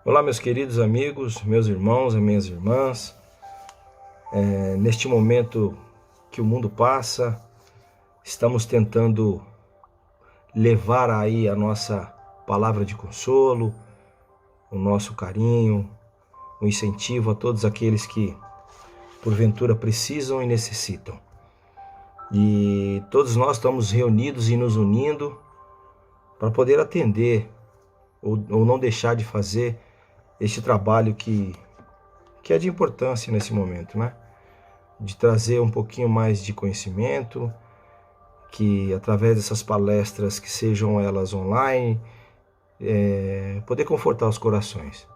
Olá, meus queridos amigos, meus irmãos e minhas irmãs. Neste momento que o mundo passa, estamos tentando levar aí a nossa palavra de consolo, o nosso carinho, o incentivo a todos aqueles que, porventura, precisam e necessitam. E todos nós estamos reunidos e nos unindo para poder atender ou não deixar de fazer este trabalho que é de importância nesse momento, né? De trazer um pouquinho mais de conhecimento, que através dessas palestras, que sejam elas online, poder confortar os corações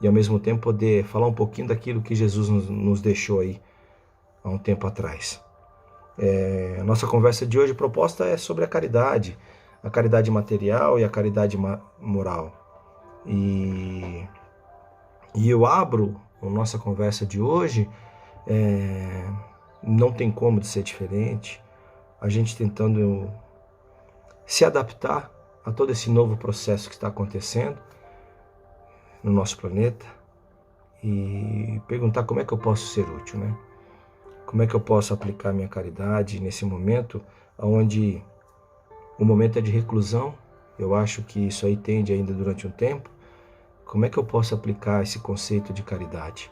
e ao mesmo tempo poder falar um pouquinho daquilo que Jesus nos deixou aí há um tempo atrás. A nossa conversa de hoje, a proposta é sobre a caridade material e a caridade moral. E eu abro a nossa conversa de hoje, não tem como de ser diferente, a gente tentando se adaptar a todo esse novo processo que está acontecendo no nosso planeta e perguntar como é que eu posso ser útil, né? Como é que eu posso aplicar minha caridade nesse momento, onde o momento é de reclusão, eu acho que isso aí tende ainda durante um tempo. Como é que eu posso aplicar esse conceito de caridade,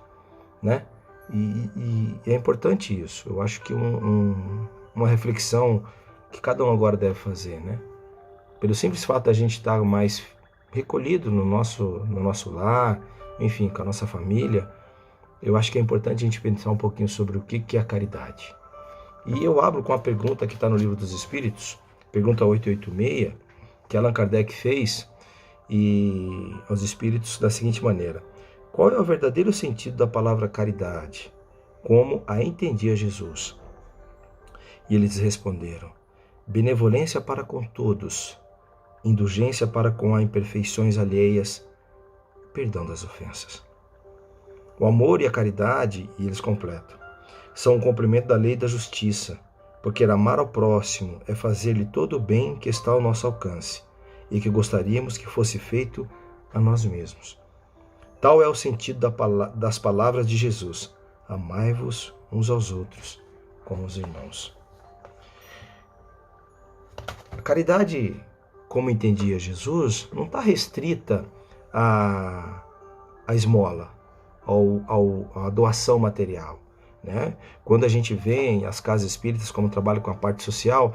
né? E é importante isso. Eu acho que uma reflexão que cada um agora deve fazer, né? Pelo simples fato da gente estar mais recolhido no nosso lar, enfim, com a nossa família, eu acho que é importante a gente pensar um pouquinho sobre o que é a caridade. E eu abro com a pergunta que está no Livro dos Espíritos, pergunta 886, que Allan Kardec fez aos espíritos da seguinte maneira: qual é o verdadeiro sentido da palavra caridade, como a entendia Jesus? E eles responderam: benevolência para com todos, indulgência para com as imperfeições alheias, perdão das ofensas. O amor e a caridade, e eles completam, são o cumprimento da lei da justiça, porque amar ao próximo é fazer-lhe todo o bem que está ao nosso alcance e que gostaríamos que fosse feito a nós mesmos. Tal é o sentido das palavras de Jesus: amai-vos uns aos outros como os irmãos. A caridade, como entendia Jesus, não está restrita à esmola, à doação material, né? Quando a gente vê as casas espíritas, como trabalha com a parte social,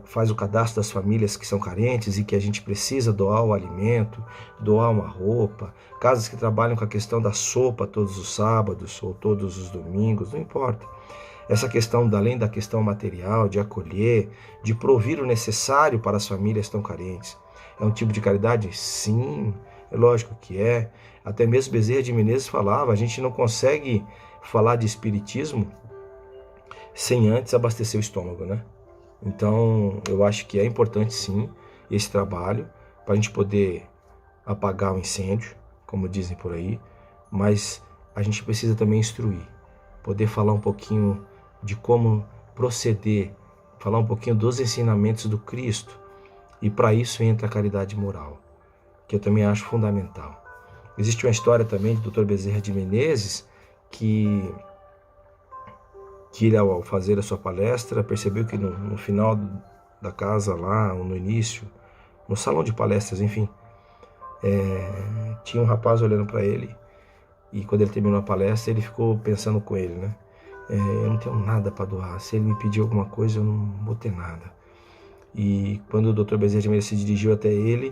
faz o cadastro das famílias que são carentes e que a gente precisa doar o alimento, doar uma roupa, casas que trabalham com a questão da sopa todos os sábados ou todos os domingos, não importa. Essa questão, além da questão material, de acolher, de provir o necessário para as famílias tão carentes. É um tipo de caridade? Sim, é lógico que é. Até mesmo Bezerra de Menezes falava, a gente não consegue falar de espiritismo sem antes abastecer o estômago, né? Então, eu acho que é importante sim esse trabalho para a gente poder apagar o incêndio, como dizem por aí, mas a gente precisa também instruir, poder falar um pouquinho de como proceder, falar um pouquinho dos ensinamentos do Cristo, e para isso entra a caridade moral, que eu também acho fundamental. Existe uma história também do Dr. Bezerra de Menezes, que ele, ao fazer a sua palestra, percebeu que no final da casa lá, ou no início, no salão de palestras, enfim, tinha um rapaz olhando para ele, e quando ele terminou a palestra, ele ficou pensando com ele, né? Eu não tenho nada para doar, se ele me pedir alguma coisa, eu não vou ter nada. E quando o Dr. Bezerra de Menezes se dirigiu até ele,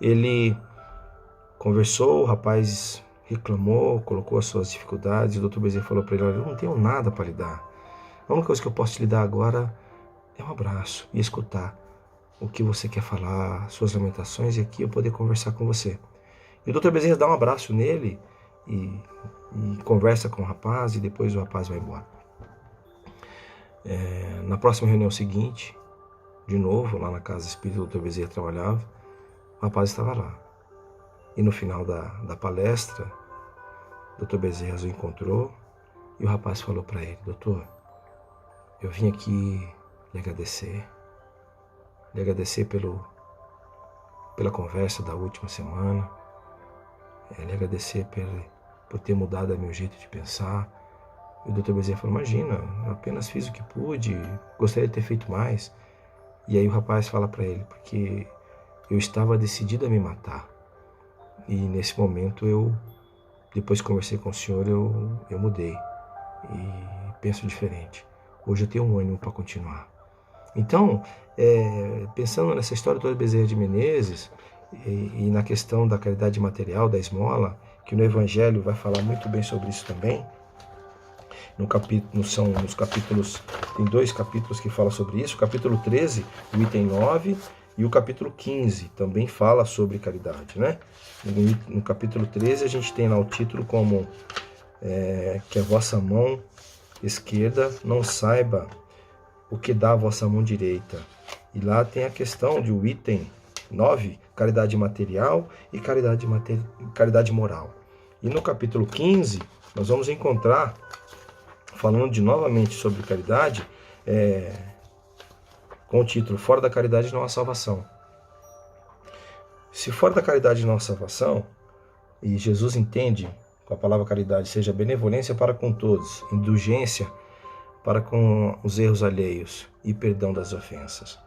ele conversou, o rapaz reclamou, colocou as suas dificuldades, e o Dr. Bezerra falou para ele: olha, eu não tenho nada para lhe dar. A única coisa que eu posso te lhe dar agora é um abraço e escutar o que você quer falar, suas lamentações, e aqui eu poder conversar com você. E o Dr. Bezerra dá um abraço nele e conversa com o rapaz, e depois o rapaz vai embora. Na próxima reunião seguinte, de novo, lá na casa espírita, o Dr. Bezerra trabalhava, o rapaz estava lá. E no final da palestra, o Dr. Bezerra o encontrou e o rapaz falou para ele: doutor, eu vim aqui lhe agradecer pela conversa da última semana. lhe agradecer por ter mudado meu jeito de pensar. E o Dr. Bezerra falou, imagina, eu apenas fiz o que pude, gostaria de ter feito mais. E aí o rapaz fala para ele, porque eu estava decidido a me matar. E nesse momento depois que conversei com o senhor, eu mudei e penso diferente. Hoje eu tenho um ânimo para continuar. Então, pensando nessa história toda de Bezerra de Menezes e na questão da caridade material, da esmola, que no Evangelho vai falar muito bem sobre isso também. Nos capítulos, tem 2 capítulos que falam sobre isso, o capítulo 13, o item 9, e o capítulo 15 também fala sobre caridade, né? No capítulo 13 a gente tem lá o título como que a vossa mão esquerda não saiba o que dá a vossa mão direita. E lá tem a questão de o item 9, caridade material e caridade moral. E no capítulo 15 nós vamos encontrar, falando novamente sobre caridade, com o título Fora da caridade não há salvação. Se fora da caridade não há salvação, e Jesus entende com a palavra caridade seja benevolência para com todos, indulgência para com os erros alheios e perdão das ofensas.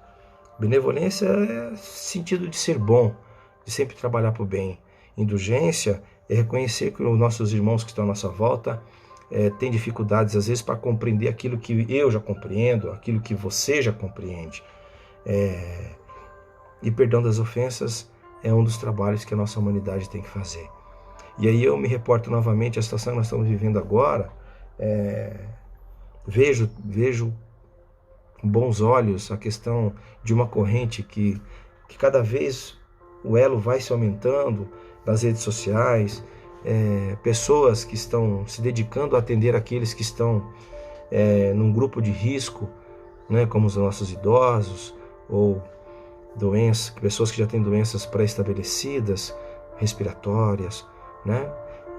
Benevolência é sentido de ser bom, de sempre trabalhar para o bem. Indulgência é reconhecer que os nossos irmãos que estão à nossa volta têm dificuldades, às vezes, para compreender aquilo que eu já compreendo, aquilo que você já compreende. E perdão das ofensas é um dos trabalhos que a nossa humanidade tem que fazer. E aí eu me reporto novamente à situação que nós estamos vivendo agora. Vejo com bons olhos a questão de uma corrente que cada vez o elo vai se aumentando nas redes sociais, pessoas que estão se dedicando a atender aqueles que estão num grupo de risco, né, como os nossos idosos, ou pessoas que já têm doenças pré-estabelecidas, respiratórias, né?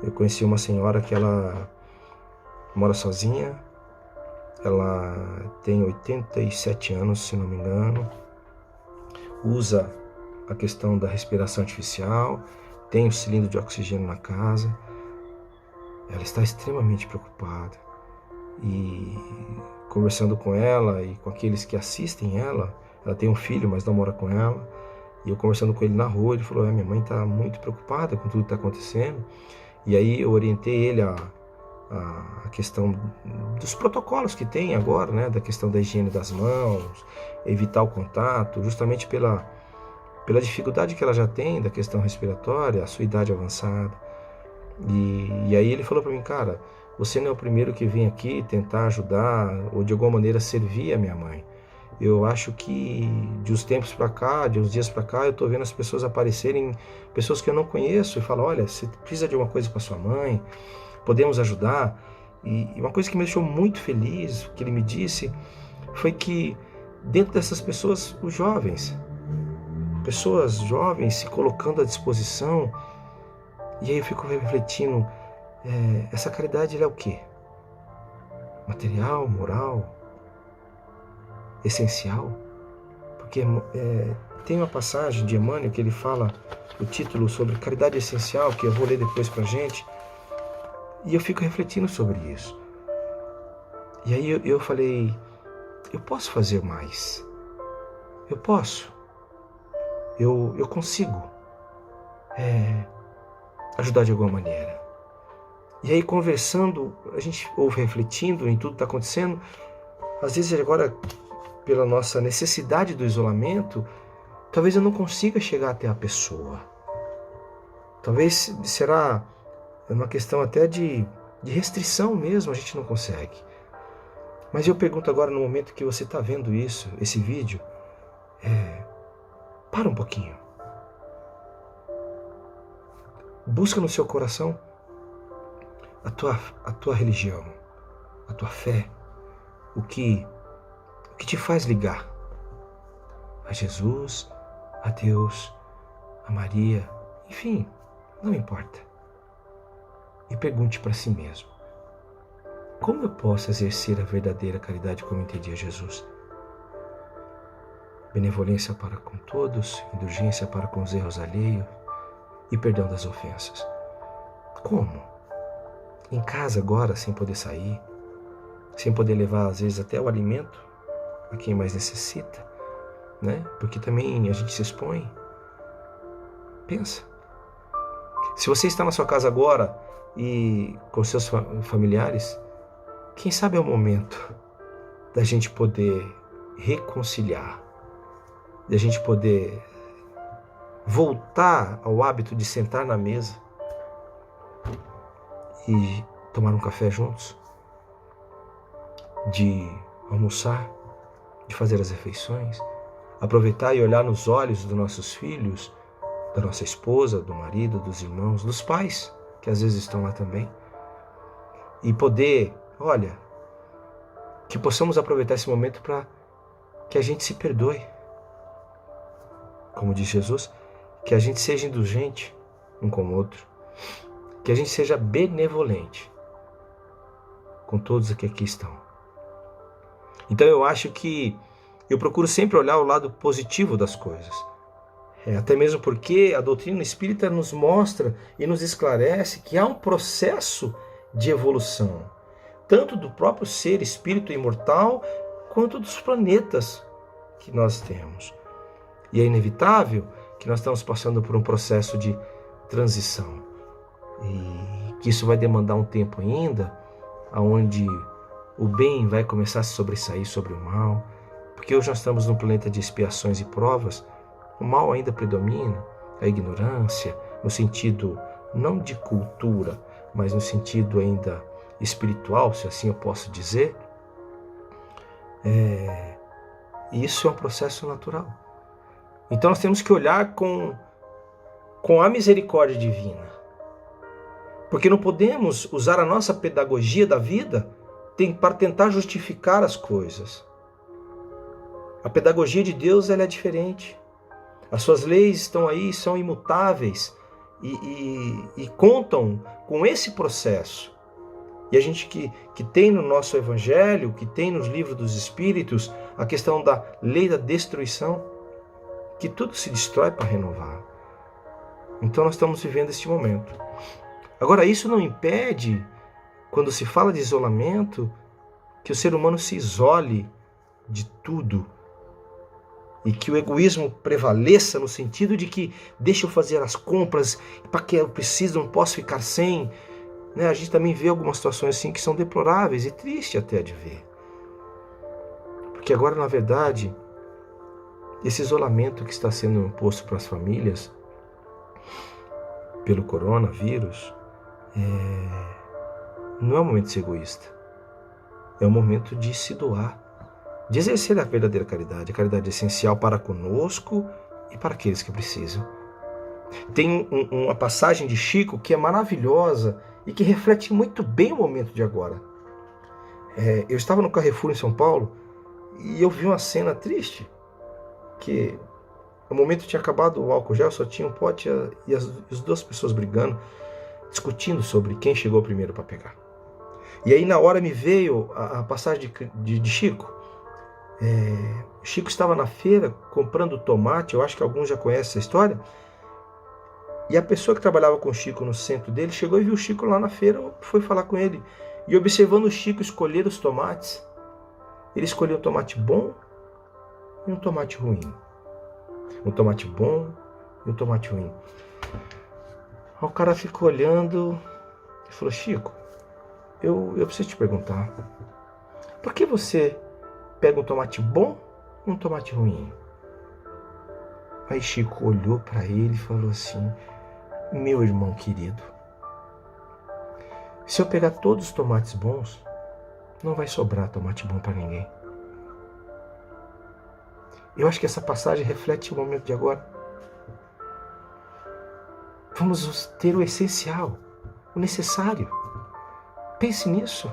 Eu conheci uma senhora que ela mora sozinha, ela tem 87 anos, se não me engano, usa a questão da respiração artificial, tem o cilindro de oxigênio na casa, ela está extremamente preocupada. E conversando com ela e com aqueles que assistem ela tem um filho, mas não mora com ela, e eu conversando com ele na rua, ele falou, minha mãe está muito preocupada com tudo que está acontecendo. E aí eu orientei ele a questão dos protocolos que tem agora, né, da questão da higiene das mãos, evitar o contato, justamente pela dificuldade que ela já tem da questão respiratória, a sua idade avançada. E aí ele falou para mim, cara, você não é o primeiro que vem aqui tentar ajudar ou de alguma maneira servir a minha mãe. Eu acho que de uns tempos para cá, de uns dias para cá, eu estou vendo as pessoas aparecerem, pessoas que eu não conheço, e falam, olha, você precisa de alguma coisa para sua mãe, podemos ajudar. E uma coisa que me deixou muito feliz, o que ele me disse, foi que dentro dessas pessoas, os jovens, pessoas jovens se colocando à disposição. E aí eu fico refletindo, essa caridade é o quê? Material, moral, essencial? Porque tem uma passagem de Emmanuel que ele fala o título sobre caridade essencial, que eu vou ler depois pra gente, e eu fico refletindo sobre isso. E aí eu falei, eu posso fazer mais, eu posso, eu consigo ajudar de alguma maneira. E aí conversando, a gente ouve refletindo em tudo que está acontecendo. Às vezes agora, pela nossa necessidade do isolamento, talvez eu não consiga chegar até a pessoa. Talvez será uma questão até de restrição mesmo, a gente não consegue. Mas eu pergunto agora, no momento que você está vendo isso, esse vídeo, para um pouquinho. Busca no seu coração a tua religião, a tua fé, o que te faz ligar a Jesus, a Deus, a Maria, enfim, não importa. E pergunte para si mesmo, como eu posso exercer a verdadeira caridade como entendia Jesus? Benevolência para com todos, indulgência para com os erros alheios e perdão das ofensas. Como? Em casa agora, sem poder sair, sem poder levar às vezes até o alimento a quem mais necessita, né? Porque também a gente se expõe. Pensa. Se você está na sua casa agora e com seus familiares, quem sabe é o momento da gente poder reconciliar, da gente poder voltar ao hábito de sentar na mesa e tomar um café juntos, de almoçar, de fazer as refeições, aproveitar e olhar nos olhos dos nossos filhos, da nossa esposa, do marido, dos irmãos, dos pais, que às vezes estão lá também, e poder, olha, que possamos aproveitar esse momento para que a gente se perdoe. Como diz Jesus, que a gente seja indulgente um com o outro, que a gente seja benevolente com todos que aqui estão. Então eu acho que eu procuro sempre olhar o lado positivo das coisas. Até mesmo porque a doutrina espírita nos mostra e nos esclarece que há um processo de evolução, tanto do próprio ser espírito imortal, quanto dos planetas que nós temos. E é inevitável que nós estamos passando por um processo de transição. E que isso vai demandar um tempo ainda, onde o bem vai começar a se sobressair sobre o mal, porque hoje nós estamos num planeta de expiações e provas. O mal ainda predomina, a ignorância, no sentido não de cultura, mas no sentido ainda espiritual, se assim eu posso dizer. Isso é um processo natural. Então nós temos que olhar com a misericórdia divina. Porque não podemos usar a nossa pedagogia da vida para tentar justificar as coisas. A pedagogia de Deus ela é diferente. As suas leis estão aí, são imutáveis e contam com esse processo. E a gente que tem no nosso Evangelho, que tem nos livros dos Espíritos, a questão da lei da destruição, que tudo se destrói para renovar. Então nós estamos vivendo este momento. Agora, isso não impede, quando se fala de isolamento, que o ser humano se isole de tudo e que o egoísmo prevaleça no sentido de que deixa eu fazer as compras, para que eu preciso, não posso ficar sem. A gente também vê algumas situações assim que são deploráveis e tristes até de ver. Porque agora, na verdade, esse isolamento que está sendo imposto para as famílias pelo coronavírus não é um momento de ser egoísta. É um momento de se doar, de exercer a verdadeira caridade. A caridade é essencial para conosco e para aqueles que precisam. Tem uma passagem de Chico que é maravilhosa e que reflete muito bem o momento de agora. Eu estava no Carrefour em São Paulo e eu vi uma cena triste, que no momento tinha acabado o álcool gel, só tinha um pote e as duas pessoas brigando, discutindo sobre quem chegou primeiro para pegar. E aí na hora me veio a passagem de Chico. Chico estava na feira comprando tomate, eu acho que alguns já conhecem essa história, e a pessoa que trabalhava com o Chico no centro dele chegou e viu o Chico lá na feira, foi falar com ele, e observando o Chico escolher os tomates, ele escolheu um tomate bom e um tomate ruim. Um tomate bom e um tomate ruim. Aí o cara ficou olhando e falou: Chico, eu preciso te perguntar, por que você pega um tomate bom e um tomate ruim? Aí Chico olhou para ele e falou assim: meu irmão querido, se eu pegar todos os tomates bons, não vai sobrar tomate bom para ninguém. Eu acho que essa passagem reflete o momento de agora. Vamos ter o essencial, o necessário. Pense nisso.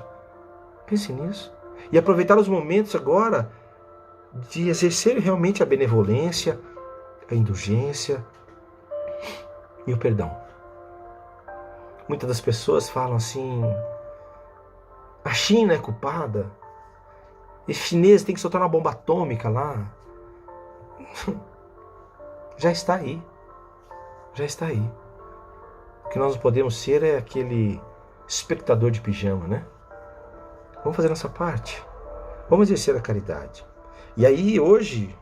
Pense nisso. E aproveitar os momentos agora de exercer realmente a benevolência, a indulgência e o perdão. Muitas das pessoas falam assim: a China é culpada, os chineses têm que soltar uma bomba atômica lá. Já está aí. Já está aí. que nós não podemos ser é aquele espectador de pijama, né? Vamos fazer nossa parte. Vamos exercer a caridade. E aí, hoje,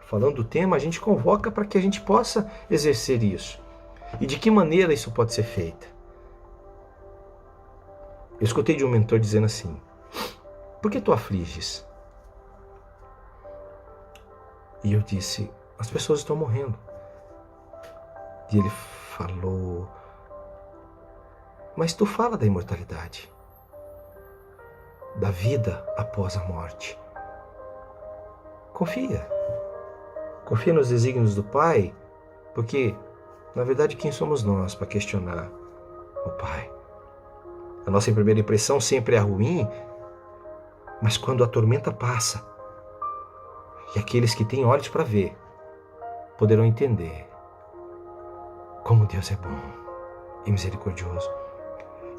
falando do tema, a gente convoca para que a gente possa exercer isso. E de que maneira isso pode ser feito? Eu escutei de um mentor dizendo assim: por que tu afliges? E eu disse: as pessoas estão morrendo. E ele falou: mas tu fala da imortalidade, da vida após a morte. Confia. Confia nos desígnios do Pai, porque, na verdade, quem somos nós para questionar o Pai? A nossa primeira impressão sempre é ruim, mas quando a tormenta passa, e aqueles que têm olhos para ver, poderão entender como Deus é bom e misericordioso.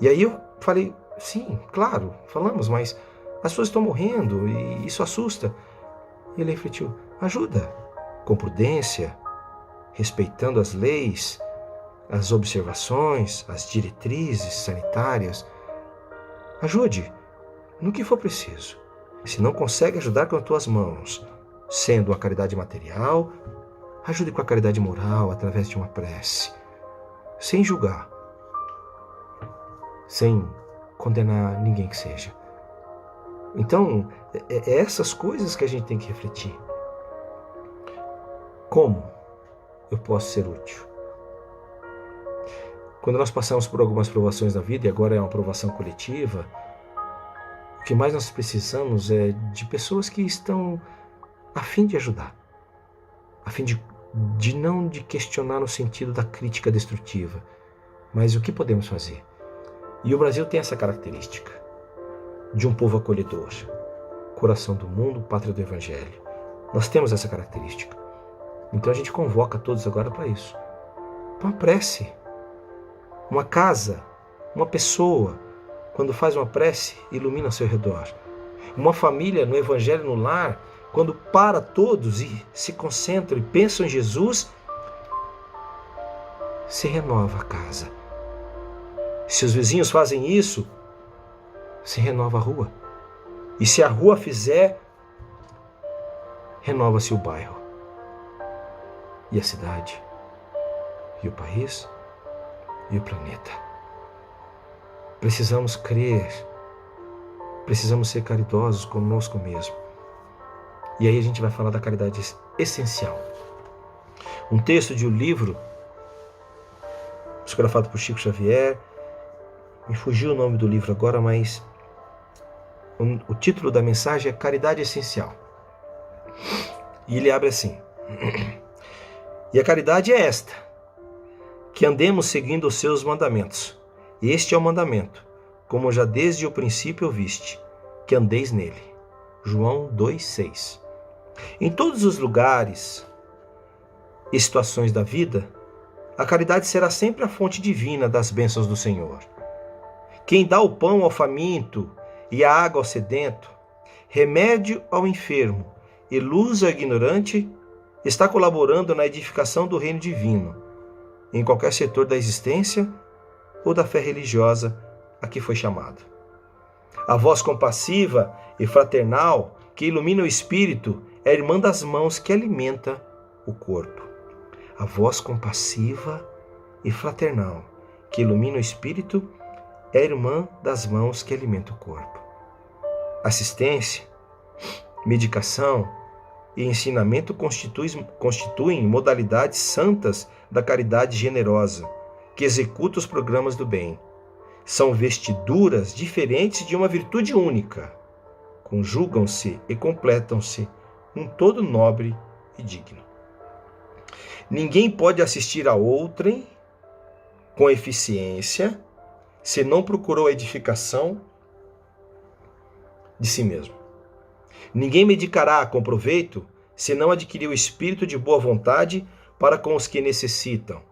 E aí eu falei: sim, claro, falamos, mas as pessoas estão morrendo e isso assusta. E ele refletiu: ajuda, com prudência, respeitando as leis, as observações, as diretrizes sanitárias. Ajude no que for preciso. Se não consegue ajudar com as tuas mãos, sendo a caridade material, ajude com a caridade moral através de uma prece, sem julgar, sem condenar ninguém que seja. Então, é essas coisas que a gente tem que refletir. Como eu posso ser útil? Quando nós passamos por algumas provações na vida, e agora é uma provação coletiva, o que mais nós precisamos é de pessoas que estão a fim de ajudar, a fim de não de questionar no sentido da crítica destrutiva, mas o que podemos fazer. E o Brasil tem essa característica de um povo acolhedor, coração do mundo, pátria do Evangelho. Nós temos essa característica. Então a gente convoca todos agora para isso, para uma prece. Uma casa, uma pessoa, quando faz uma prece, ilumina ao seu redor. Uma família no Evangelho, no lar, quando para todos e se concentram e pensam em Jesus, se renova a casa. Se os vizinhos fazem isso, se renova a rua. E se a rua fizer, renova-se o bairro, e a cidade, e o país, e o planeta. Precisamos crer, precisamos ser caridosos conosco mesmo. E aí a gente vai falar da caridade essencial. Um texto de um livro, psicografado por Chico Xavier, me fugiu o nome do livro agora, mas o título da mensagem é Caridade Essencial. E ele abre assim: e a caridade é esta, que andemos seguindo os seus mandamentos. Este é o mandamento, como já desde o princípio ouviste, que andeis nele. João 2,6. Em todos os lugares e situações da vida, a caridade será sempre a fonte divina das bênçãos do Senhor. Quem dá o pão ao faminto e a água ao sedento, remédio ao enfermo e luz ao ignorante, está colaborando na edificação do reino divino, em qualquer setor da existência ou da fé religiosa a que foi chamado. A voz compassiva e fraternal que ilumina o espírito é a irmã das mãos que alimenta o corpo. A voz compassiva e fraternal que ilumina o espírito é a irmã das mãos que alimenta o corpo. Assistência, medicação e ensinamento constituem modalidades santas da caridade generosa, que executa os programas do bem. São vestiduras diferentes de uma virtude única. Conjugam-se e completam-se um todo nobre e digno. Ninguém pode assistir a outrem com eficiência se não procurou a edificação de si mesmo. Ninguém medicará com proveito se não adquiriu espírito de boa vontade para com os que necessitam.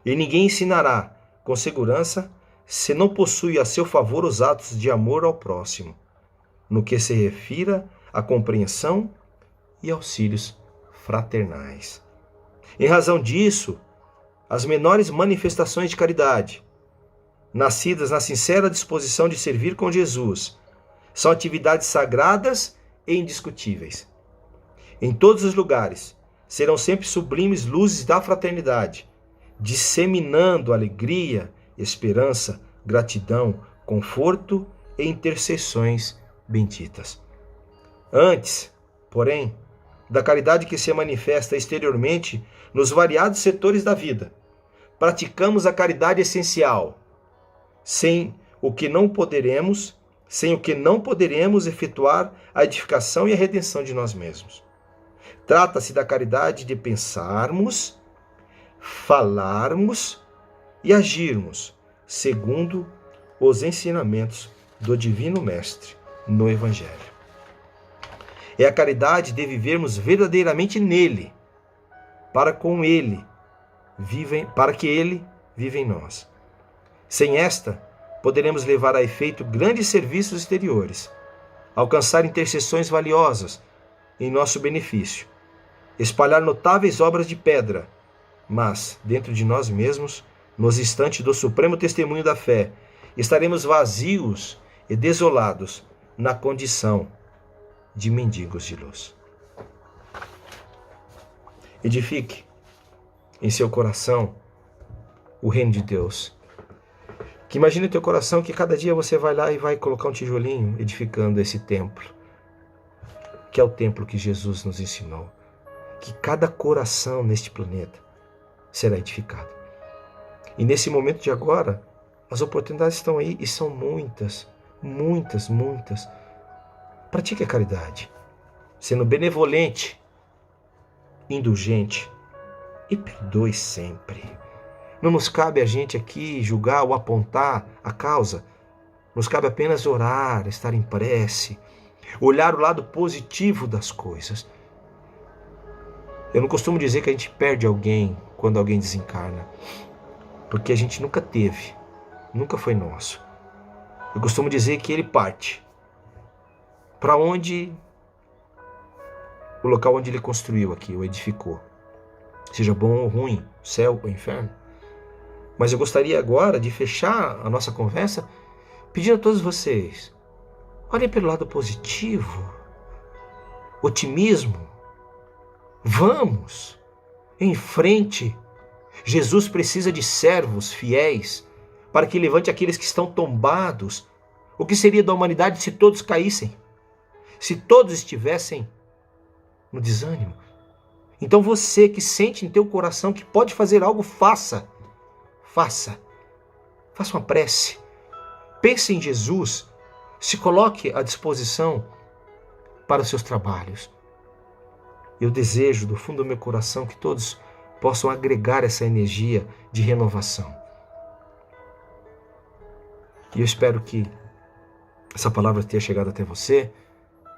E ninguém ensinará com segurança se não possui a seu favor os atos de amor ao próximo, no que se refira à compreensão e auxílios fraternais. Em razão disso, as menores manifestações de caridade, nascidas na sincera disposição de servir com Jesus, são atividades sagradas e indiscutíveis. Em todos os lugares, serão sempre sublimes luzes da fraternidade, disseminando alegria, esperança, gratidão, conforto e intercessões benditas. Antes, porém, da caridade que se manifesta exteriormente nos variados setores da vida, praticamos a caridade essencial, sem o que não poderemos efetuar a edificação e a redenção de nós mesmos. Trata-se da caridade de pensarmos, falarmos e agirmos segundo os ensinamentos do Divino Mestre no Evangelho. É a caridade de vivermos verdadeiramente nele, para que ele vive em nós. Sem esta, poderemos levar a efeito grandes serviços exteriores, alcançar intercessões valiosas em nosso benefício, espalhar notáveis obras de pedra, mas, dentro de nós mesmos, nos instantes do supremo testemunho da fé, estaremos vazios e desolados na condição de mendigos de luz. Edifique em seu coração o reino de Deus. Que imagine no teu coração que cada dia você vai lá e vai colocar um tijolinho edificando esse templo, que é o templo que Jesus nos ensinou. Que cada coração neste planeta será edificado. E nesse momento de agora, as oportunidades estão aí e são muitas, muitas, muitas. Pratique a caridade, sendo benevolente, indulgente e perdoe sempre. Não nos cabe a gente aqui julgar ou apontar a causa. Nos cabe apenas orar, estar em prece, olhar o lado positivo das coisas. Eu não costumo dizer que a gente perde alguém quando alguém desencarna, porque a gente nunca teve, nunca foi nosso. Eu costumo dizer que ele parte para onde o local onde ele construiu aqui, ou edificou, seja bom ou ruim, céu ou inferno. Mas eu gostaria agora de fechar a nossa conversa pedindo a todos vocês, olhem pelo lado positivo, otimismo, vamos em frente. Jesus precisa de servos fiéis para que levante aqueles que estão tombados. O que seria da humanidade se todos caíssem? Se todos estivessem no desânimo? Então você que sente em teu coração que pode fazer algo, faça. Faça uma prece. Pense em Jesus. Se coloque à disposição para os seus trabalhos. Eu desejo do fundo do meu coração que todos possam agregar essa energia de renovação. E eu espero que essa palavra tenha chegado até você,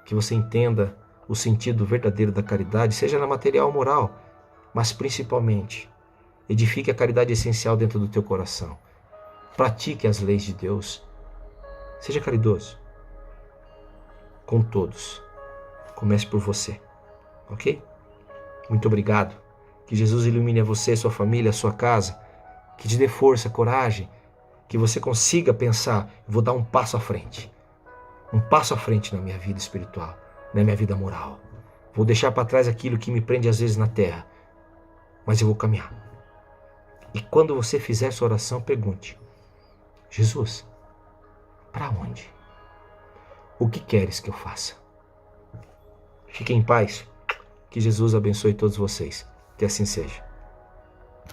que você entenda o sentido verdadeiro da caridade, seja na material ou moral, mas principalmente, edifique a caridade essencial dentro do teu coração. Pratique as leis de Deus. Seja caridoso com todos. Comece por você, ok? Muito obrigado. Que Jesus ilumine a você, sua família, a sua casa. Que te dê força, coragem. Que você consiga pensar, vou dar um passo à frente. Um passo à frente na minha vida espiritual, na minha vida moral. Vou deixar para trás aquilo que me prende às vezes na terra. Mas eu vou caminhar. E quando você fizer sua oração, pergunte: Jesus, para onde? O que queres que eu faça? Fiquem em paz. Que Jesus abençoe todos vocês. Que assim seja.